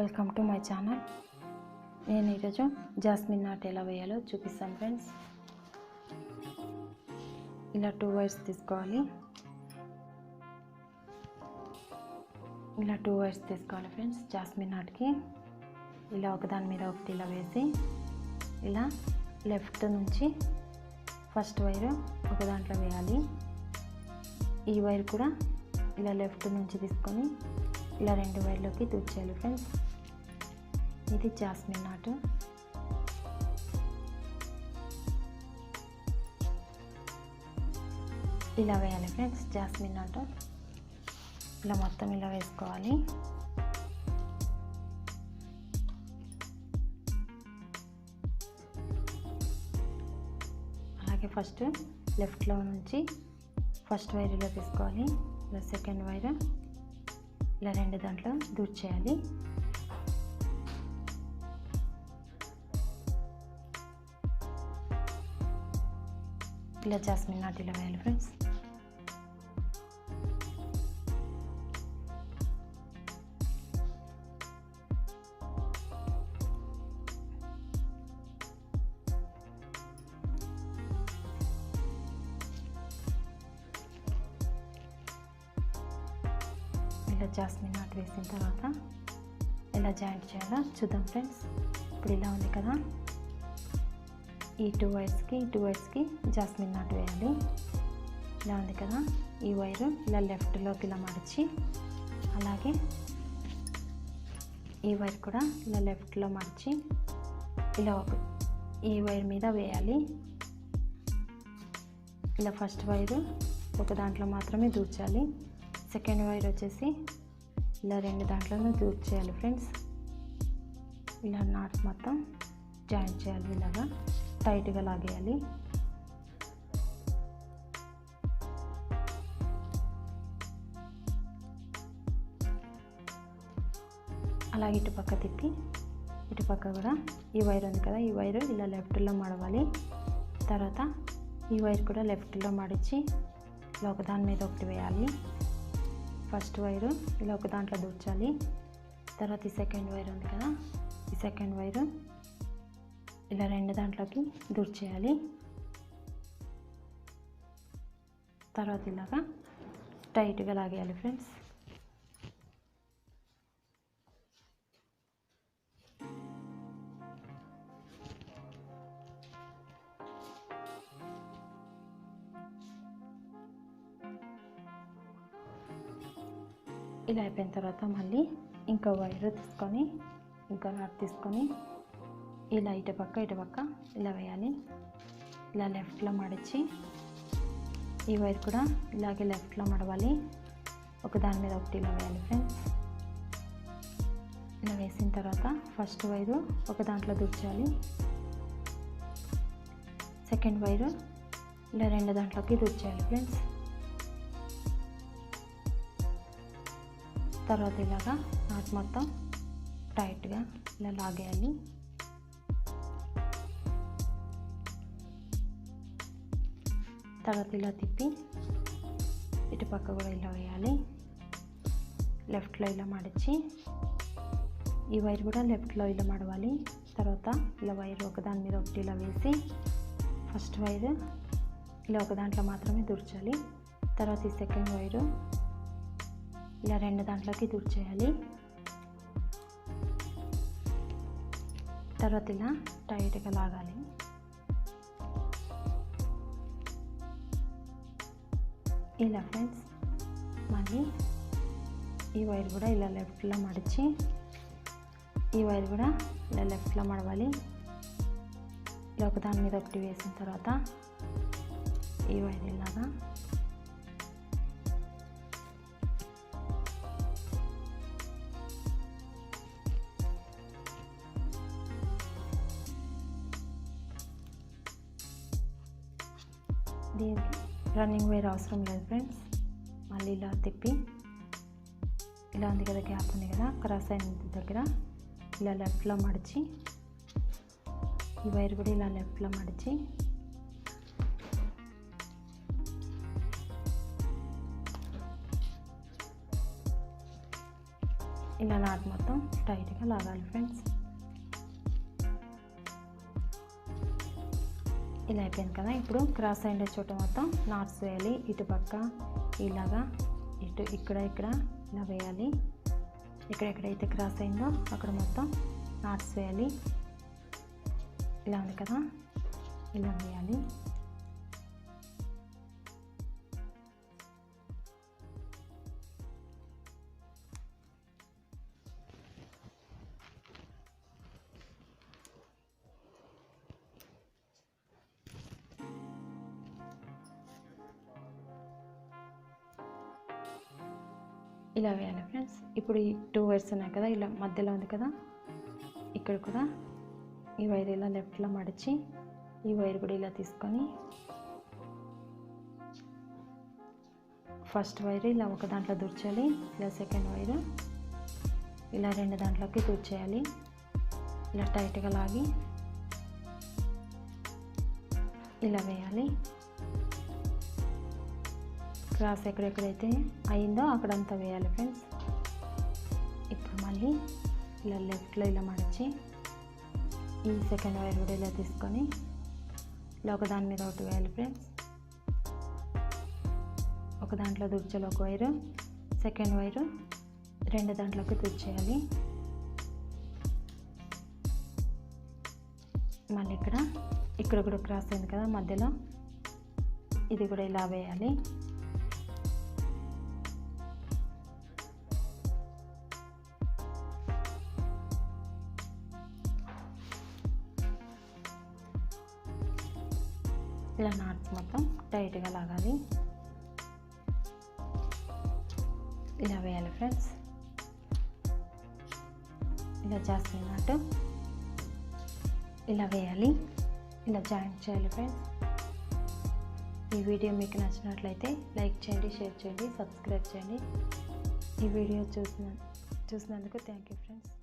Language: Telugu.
Welcome to my channel. నేను ఈరోజు జాస్మిన్ నాట్ ఎలా వేయాలో చూపిస్తాను ఫ్రెండ్స్. ఇలా 2 వైర్స్ తీసుకోవాలి. ఫ్రెండ్స్. జాస్మిన్ నాట్కి ఇలా ఒకదాని మీద ఒకటి ఇలా వేసి ఇలా లెఫ్ట్ నుంచి ఫస్ట్ వైర్ ఒక దాంట్లో వేయాలి. ఈ వైర్ కూడా ఇలా లెఫ్ట్ నుంచి తీసుకొని ఇలా 2 వైర్లోకి దూర్చేయాలి ఫ్రెండ్స్. ఇది జాస్మిన్ నాట్. ఇలా వేయాలి ఫ్రెండ్స్. జాస్మిన్ నాట్ ఇలా మొత్తం ఇలా వేసుకోవాలి. అలాగే ఫస్ట్ లెఫ్ట్లో నుంచి ఫస్ట్ వైర్ ఇలా తీసుకోవాలి. ఇలా సెకండ్ వైర్ ఇలా 2 దాంట్లో దూర్చేయాలి. ఇలా జాస్మిన్ నాట్ ఇలా వేయాలి ఫ్రెండ్స్. ఇలా జాస్మిన్ నాట్ వేసిన తర్వాత ఎలా జాయింట్ చేయాలో చూద్దాం ఫ్రెండ్స్. ఇప్పుడు ఇలా ఉంది కదా, ఈ 2 వైర్స్కి జాస్మిన్ నాట్ వేయాలి. ఇలా ఉంది కదా, ఈ వైరు ఇలా లెఫ్ట్లోకి ఇలా మడిచి, అలాగే ఈ వైర్ కూడా ఇలా లెఫ్ట్లో మడిచి ఇలా ఈ వైర్ మీద వేయాలి. ఇలా ఫస్ట్ వైరు ఒక దాంట్లో మాత్రమే దూర్చాలి. సెకండ్ వైర్ వచ్చేసి ఇలా 2 దాంట్లోనూ దూర్చేయాలి ఫ్రెండ్స్. ఇలా నాట్ మొత్తం జాయింట్ చేయాలి. ఇలాగా టైట్గా లాగేయాలి. అలాగే ఇటు పక్క తిప్పి ఇటు పక్క కూడా ఈ వైర్ ఉంది కదా, ఈ వైర్ ఇలా లెఫ్ట్లో మడవాలి. తర్వాత ఈ వైర్ కూడా లెఫ్ట్లో మడిచి ఇలా ఒక దాని మీద ఒకటి వేయాలి. ఫస్ట్ వైరు ఇలా ఒక దాంట్లో దూర్చాలి. తర్వాత ఈ సెకండ్ వైర్ ఉంది కదా, ఈ సెకండ్ వైరు ఇలా 2 దాంట్లోకి దూర్చేయాలి. తర్వాత ఇలాగా టైట్గా లాగేయాలి ఫ్రెండ్స్. ఇలా అయిపోయిన తర్వాత మళ్ళీ ఇంకో వైర్ తీసుకొని ఇంకో నాట్ తీసుకొని ఇలా ఇటు పక్క ఇలా వేయాలి. ఇలా లెఫ్ట్లో మడిచి ఈ వైర్ కూడా ఇలాగే లెఫ్ట్లో మడవాలి. ఒక దాని మీద ఒకటి ఇలా వేయాలి ఫ్రెండ్స్. ఇలా వేసిన తర్వాత ఫస్ట్ వైరు ఒక దాంట్లో దూర్చాలి. సెకండ్ వైరు ఇలా 2 దాంట్లోకి దూర్చేయాలి ఫ్రెండ్స్. తర్వాత ఇలాగా నాట్ మొత్తం టైట్గా ఇలా లాగేయాలి. తర్వాత ఇలా తిప్పి ఇటు పక్క కూడా ఇలా వేయాలి. లెఫ్ట్లో ఇలా మడిచి ఈ వైర్ కూడా లెఫ్ట్లో ఇలా మడవాలి. తర్వాత ఇలా వైర్ ఒక దాని మీద ఒకటి ఇలా వేసి ఫస్ట్ వైర్ ఇలా ఒక దాంట్లో మాత్రమే దూర్చాలి. తర్వాత ఈ సెకండ్ వైరు ఇలా 2 దాంట్లోకి దూర్చేయాలి. తర్వాత ఇలా టైట్గా లాగాలి. ఇలా ఫ్రెండ్స్. మళ్ళీ ఈ వైర్ కూడా ఇలా లెఫ్ట్లో మడిచి ఈ వైర్ కూడా ఇలా లెఫ్ట్లో మడవాలి. ఇలా ఒక దాని మీద ఒకటి వేసిన తర్వాత ఈ వైర్ ఇలాగా దీనికి రన్నింగ్ వైర్ అవసరం లేదు ఫ్రెండ్స్. మళ్ళీ ఇలా తిప్పి ఇలా ఉంది కదా, గ్యాప్ ఉంది కదా, క్రాస్ అయిన దగ్గర ఇలా లెఫ్ట్లో మడిచి ఈ వైర్ కూడా ఇలా లెఫ్ట్లో మడిచి ఇలా నాట్ మొత్తం టైట్గా లాగాలి ఫ్రెండ్స్. ఇలా అయిపోయింది కదా. ఇప్పుడు క్రాస్ అయిన చోట మొత్తం నాట్స్ వేయాలి. ఇటు పక్క ఇలాగా, ఇటు ఇక్కడ ఇలా వేయాలి. ఎక్కడెక్కడైతే క్రాస్ అయిందో అక్కడ మొత్తం నాట్స్ వేయాలి. ఇలా ఉంది కదా, ఇలా వేయాలి. ఇలా వేయాలి ఫ్రెండ్స్. ఇప్పుడు ఈ 2 వైర్స్ ఉన్నాయి కదా, ఇలా మధ్యలో ఉంది కదా, ఇక్కడ కూడా ఈ వైర్ ఇలా లెఫ్ట్లో మడిచి ఈ వైర్ కూడా ఇలా తీసుకొని ఫస్ట్ వైర్ ఇలా ఒక దాంట్లో దూర్చాలి. ఇలా సెకండ్ వైర్ ఇలా 2 దాంట్లోకి దూర్చేయాలి. ఇలా టైట్గా లాగి ఇలా వేయాలి. క్రాస్ ఎక్కడెక్కడైతే అయిందో అక్కడంతా వేయాలి ఫ్రెండ్స్. ఇప్పుడు మళ్ళీ ఇలా లెఫ్ట్లో ఇలా మడిచి ఈ సెకండ్ వైర్ కూడా ఇలా తీసుకొని ఇలా ఒక దాని మీద ఒకటి వేయాలి ఫ్రెండ్స్. ఒక దాంట్లో దుర్చాలి ఒక వైరు, సెకండ్ వైరు 2 దాంట్లోకి దుర్చేయాలి. మళ్ళీ ఇక్కడ కూడా క్రాస్ అయింది కదా మధ్యలో, ఇది కూడా ఇలా వేయాలి. ఇలా నాట్స్ మొత్తం టైట్గా లాగాలి. ఇలా వేయాలి ఫ్రెండ్స్. ఇలా జాస్మిన్ నాట్ ఇలా వేయాలి. ఇలా జాయింట్ చేయాలి ఫ్రెండ్స్. ఈ వీడియో మీకు నచ్చినట్లయితే లైక్ చేయండి, షేర్ చేయండి, సబ్స్క్రైబ్ చేయండి. ఈ వీడియో చూసినందుకు థ్యాంక్ యూ ఫ్రెండ్స్.